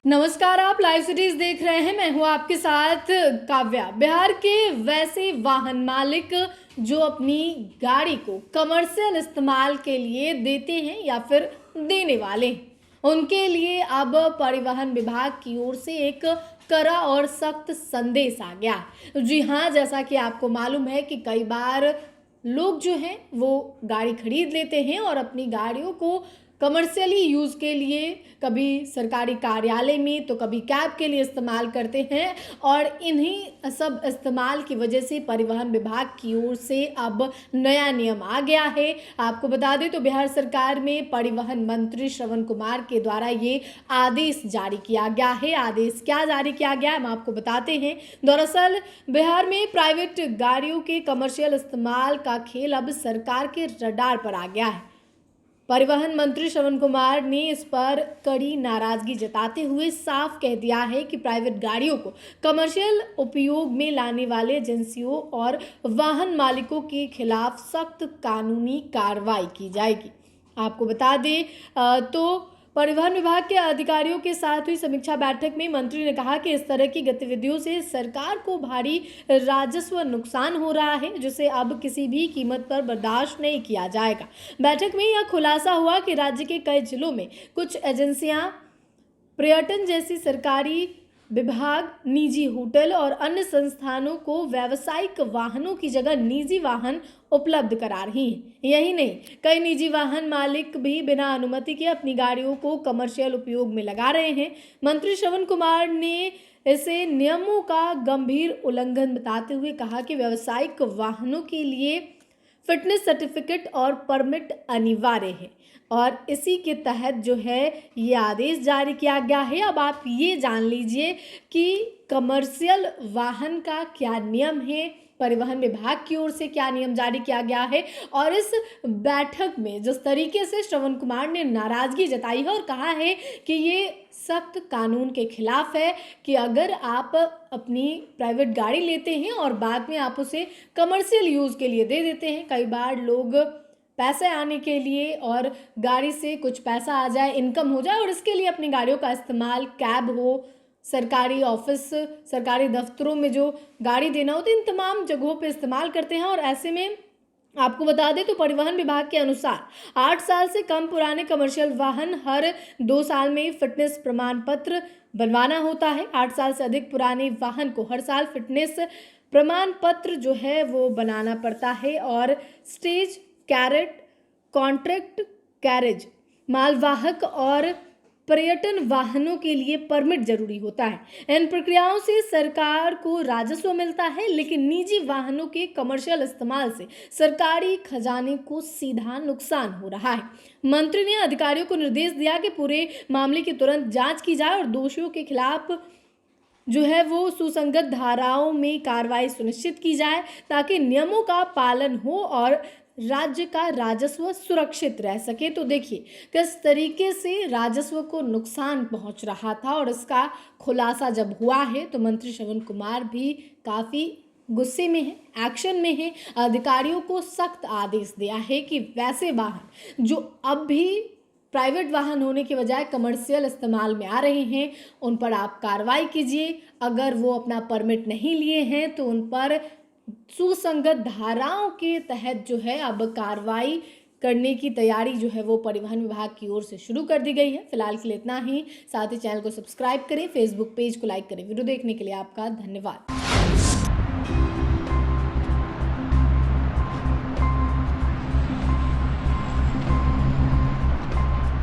नमस्कार, आप live cities देख रहे हैं। मैं हूं आपके साथ काव्या। बिहार के वैसे वाहन मालिक जो अपनी गाड़ी को कमर्शियल इस्तेमाल के लिए देते हैं या फिर देने वाले हैं, उनके लिए अब परिवहन विभाग की ओर से एक कड़ा और सख्त संदेश आ गया। जी हाँ, जैसा कि आपको मालूम है कि कई बार लोग जो हैं वो गाड़ी खरीद लेते हैं और अपनी गाड़ियों को कमर्शियली यूज़ के लिए कभी सरकारी कार्यालय में तो कभी कैब के लिए इस्तेमाल करते हैं। और इन्हीं सब इस्तेमाल की वजह से परिवहन विभाग की ओर से अब नया नियम आ गया है। आपको बता दें तो बिहार सरकार में परिवहन मंत्री श्रवण कुमार के द्वारा ये आदेश जारी किया गया है। आदेश क्या जारी किया गया है हम आपको बताते हैं। दरअसल बिहार में प्राइवेट गाड़ियों के कमर्शियल इस्तेमाल का खेल अब सरकार के रडार पर आ गया है। परिवहन मंत्री श्रवण कुमार ने इस पर कड़ी नाराजगी जताते हुए साफ कह दिया है कि प्राइवेट गाड़ियों को कमर्शियल उपयोग में लाने वाले एजेंसियों और वाहन मालिकों के खिलाफ सख्त कानूनी कार्रवाई की जाएगी। आपको बता दें तो परिवहन विभाग के अधिकारियों के साथ हुई समीक्षा बैठक में मंत्री ने कहा कि इस तरह की गतिविधियों से सरकार को भारी राजस्व नुकसान हो रहा है, जिसे अब किसी भी कीमत पर बर्दाश्त नहीं किया जाएगा। बैठक में यह खुलासा हुआ कि राज्य के कई जिलों में कुछ एजेंसियां पर्यटन जैसी सरकारी विभाग, निजी होटल और अन्य संस्थानों को व्यावसायिक वाहनों की जगह निजी वाहन उपलब्ध करा रही हैं। यही नहीं, कई निजी वाहन मालिक भी बिना अनुमति के अपनी गाड़ियों को कमर्शियल उपयोग में लगा रहे हैं। मंत्री श्रवण कुमार ने इसे नियमों का गंभीर उल्लंघन बताते हुए कहा कि व्यावसायिक वाहनों के लिए फिटनेस सर्टिफिकेट और परमिट अनिवार्य है और इसी के तहत जो है ये आदेश जारी किया गया है। अब आप ये जान लीजिए कि कमर्शियल वाहन का क्या नियम है, परिवहन विभाग की ओर से क्या नियम जारी किया गया है और इस बैठक में जिस तरीके से श्रवण कुमार ने नाराजगी जताई है और कहा है कि ये सख्त कानून के खिलाफ है कि अगर आप अपनी प्राइवेट गाड़ी लेते हैं और बाद में आप उसे कमर्शियल यूज़ के लिए दे देते हैं। कई बार लोग पैसे आने के लिए और गाड़ी से कुछ पैसा आ जाए, इनकम हो जाए और इसके लिए अपनी गाड़ियों का इस्तेमाल, कैब हो, सरकारी ऑफिस, सरकारी दफ्तरों में जो गाड़ी देना हो तो इन तमाम जगहों पे इस्तेमाल करते हैं। और ऐसे में आपको बता दें तो परिवहन विभाग के अनुसार 8 साल से कम पुराने कमर्शियल वाहन हर 2 साल में फिटनेस प्रमाण पत्र बनवाना होता है। 8 साल से अधिक पुराने वाहन को हर साल फिटनेस प्रमाण पत्र जो है वो बनाना पड़ता है। और स्टेज कैरेट, कॉन्ट्रैक्ट कैरेज, मालवाहक और पर्यटन वाहनों के लिए परमिट जरूरी होता है। इन प्रक्रियाओं से सरकार को राजस्व मिलता है, लेकिन निजी वाहनों के कमर्शियल इस्तेमाल से सरकारी खजाने को सीधा नुकसान हो रहा है। मंत्री ने अधिकारियों को निर्देश दिया कि पूरे मामले की तुरंत जांच की जाए और दोषियों के खिलाफ जो है वो सुसंगत धाराओं में कार्रवाई सुनिश्चित की जाए ताकि नियमों का पालन हो और राज्य का राजस्व सुरक्षित रह सके। तो देखिए किस तरीके से राजस्व को नुकसान पहुंच रहा था और इसका खुलासा जब हुआ है तो मंत्री श्रवण कुमार भी काफ़ी गुस्से में है, एक्शन में है। अधिकारियों को सख्त आदेश दिया है कि वैसे वाहन जो अब भी प्राइवेट वाहन होने के बजाय कमर्शियल इस्तेमाल में आ रहे हैं उन पर आप कार्रवाई कीजिए। अगर वो अपना परमिट नहीं लिए हैं तो उन पर सुसंगत धाराओं के तहत जो है अब कार्रवाई करने की तैयारी जो है वो परिवहन विभाग की ओर से शुरू कर दी गई है। फिलहाल के लिए इतना ही। साथ ही चैनल को सब्सक्राइब करें, फेसबुक पेज को लाइक करें। वीडियो देखने के लिए आपका धन्यवाद।